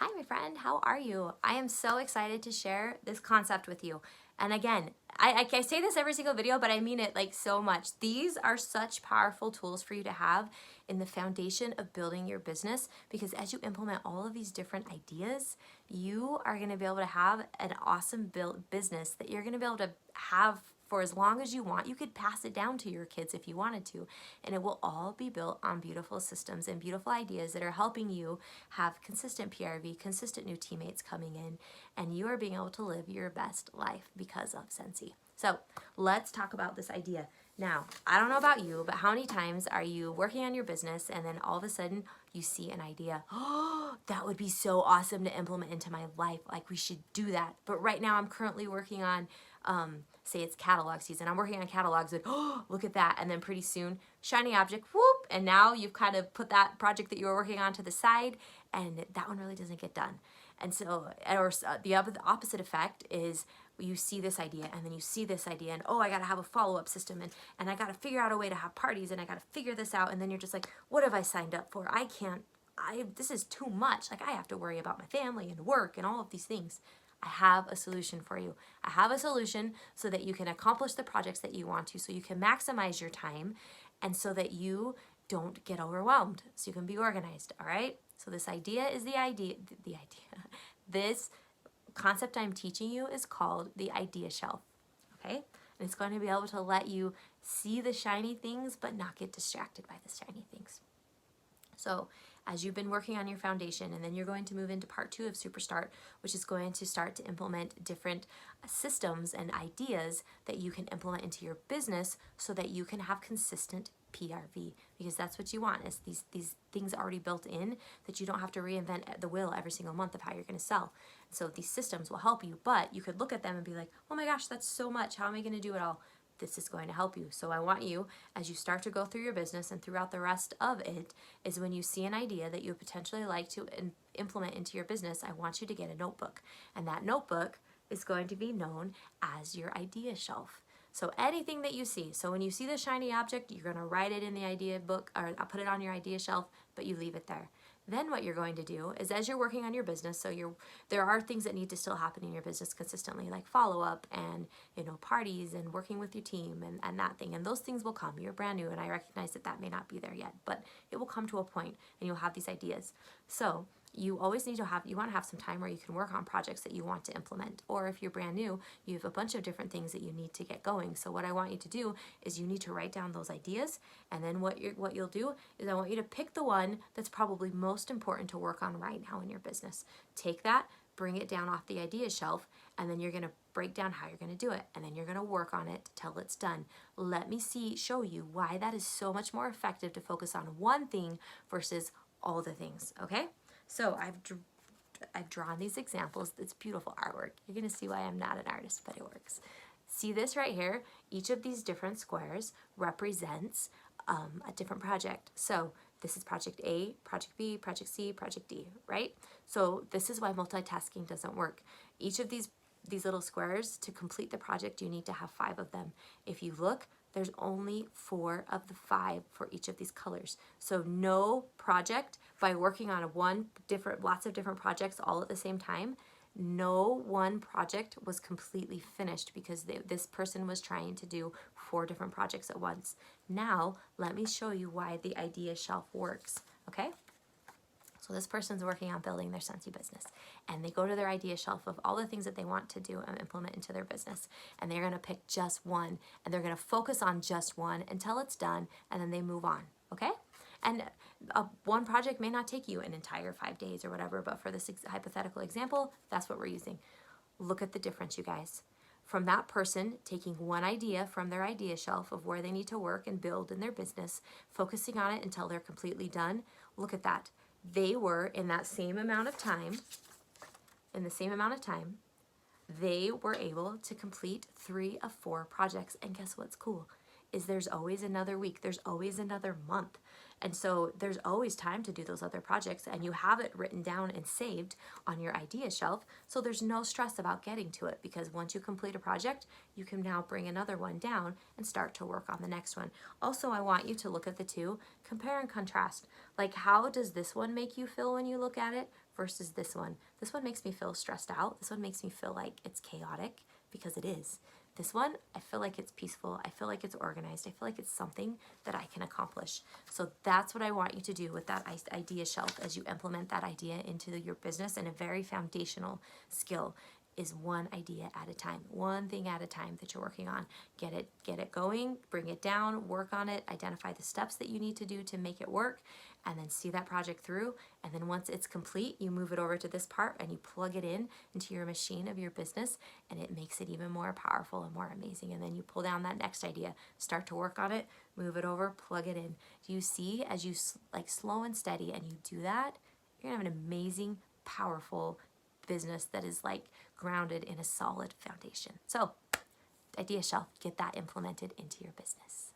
Hi, my friend. How are you? I am so excited to share this concept with you. And again, I say this every single video, but I mean it like so much. These are such powerful tools for you to have in the foundation of building your business because as you implement all of these different ideas, you are going to be able to have an awesome built business that you're going to be able to have for as long as you want. You could pass it down to your kids if you wanted to, and it will all be built on beautiful systems and beautiful ideas that are helping you have consistent PRV, consistent new teammates coming in, and you are being able to live your best life because of Scentsy. So let's talk about this idea. Now, I don't know about you, but how many times are you working on your business and then all of a sudden you see an idea? Oh, that would be so awesome to implement into my life. Like we should do that. But right now I'm currently working on say it's catalog season. I'm working on catalogs and oh, look at that. And then pretty soon, shiny object, whoop. And now you've kind of put that project that you were working on to the side and that one really doesn't get done. And so, or the opposite effect is you see this idea and then you see this idea and oh, I got to have a follow-up system and I got to figure out a way to have parties and I got to figure this out. And then you're just like, what have I signed up for? This is too much. Like I have to worry about my family and work and all of these things. I have a solution for you. I have a solution so that you can accomplish the projects that you want to, so you can maximize your time and so that you don't get overwhelmed, so you can be organized, all right? So this idea is the idea. This concept I'm teaching you is called the idea shelf, okay? And it's going to be able to let you see the shiny things but not get distracted by the shiny things. So as you've been working on your foundation, and then you're going to move into part 2 of Superstart, which is going to start to implement different systems and ideas that you can implement into your business so that you can have consistent PRV, because that's what you want, is these things already built in that you don't have to reinvent the wheel every single month of how you're going to sell. So these systems will help you, but you could look at them and be like, oh my gosh, that's so much. How am I going to do it all? This is going to help you. So I want you, as you start to go through your business and throughout the rest of it, is when you see an idea that you would potentially like to implement into your business, I want you to get a notebook. And that notebook is going to be known as your idea shelf. So anything that you see, so when you see the shiny object, you're going to write it in the idea book, or I'll put it on your idea shelf, but you leave it there. Then what you're going to do is as you're working on your business, so there are things that need to still happen in your business consistently, like follow-up and parties and working with your team and that thing. And those things will come. You're brand new and I recognize that may not be there yet, but it will come to a point and you'll have these ideas. So you always need to you want to have some time where you can work on projects that you want to implement. Or if you're brand new, you have a bunch of different things that you need to get going. So what I want you to do is you need to write down those ideas, and then what you'll do is I want you to pick the one that's probably most important to work on right now in your business. Take that, bring it down off the idea shelf, and then you're going to break down how you're going to do it, and then you're going to work on it till it's done. Let me show you why that is so much more effective to focus on one thing versus all the things, okay? So I've drawn these examples. It's beautiful artwork. You're going to see why I'm not an artist, but it works. See this right here? Each of these different squares represents a different project. So this is project A, project B, project C, project D, right? So this is why multitasking doesn't work. Each of these little squares, to complete the project, you need to have 5 of them. If you look, there's only 4 of the 5 for each of these colors. So no project, by working on lots of different projects all at the same time, no one project was completely finished because this person was trying to do 4 different projects at once. Now, let me show you why the idea shelf works, okay? So this person's working on building their Scentsy business, and they go to their idea shelf of all the things that they want to do and implement into their business, and they're going to pick just one, and they're going to focus on just one until it's done, and then they move on, okay? And one project may not take you an entire 5 days or whatever, but for this hypothetical example, that's what we're using. Look at the difference, you guys. From that person taking one idea from their idea shelf of where they need to work and build in their business, focusing on it until they're completely done, look at that. They were, in the same amount of time, they were able to complete 3 of 4 projects. And guess what's cool? Is there's always another week, there's always another month. And so there's always time to do those other projects, and you have it written down and saved on your idea shelf. So there's no stress about getting to it, because once you complete a project, you can now bring another one down and start to work on the next one. Also, I want you to look at the two, compare and contrast. Like, how does this one make you feel when you look at it versus this one. This one makes me feel stressed out. This one makes me feel like it's chaotic, because it is. This one, I feel like it's peaceful. I feel like it's organized. I feel like it's something that I can accomplish. So that's what I want you to do with that idea shelf as you implement that idea into your business. And a very foundational skill is one idea at a time, one thing at a time that you're working on. Get it going, bring it down, work on it, identify the steps that you need to do to make it work, and then see that project through. And then once it's complete, you move it over to this part and you plug it in into your machine of your business, and it makes it even more powerful and more amazing. And then you pull down that next idea, start to work on it, move it over, plug it in. Do you see, as you like slow and steady and you do that, you're gonna have an amazing, powerful business that is like grounded in a solid foundation. So idea shelf, get that implemented into your business.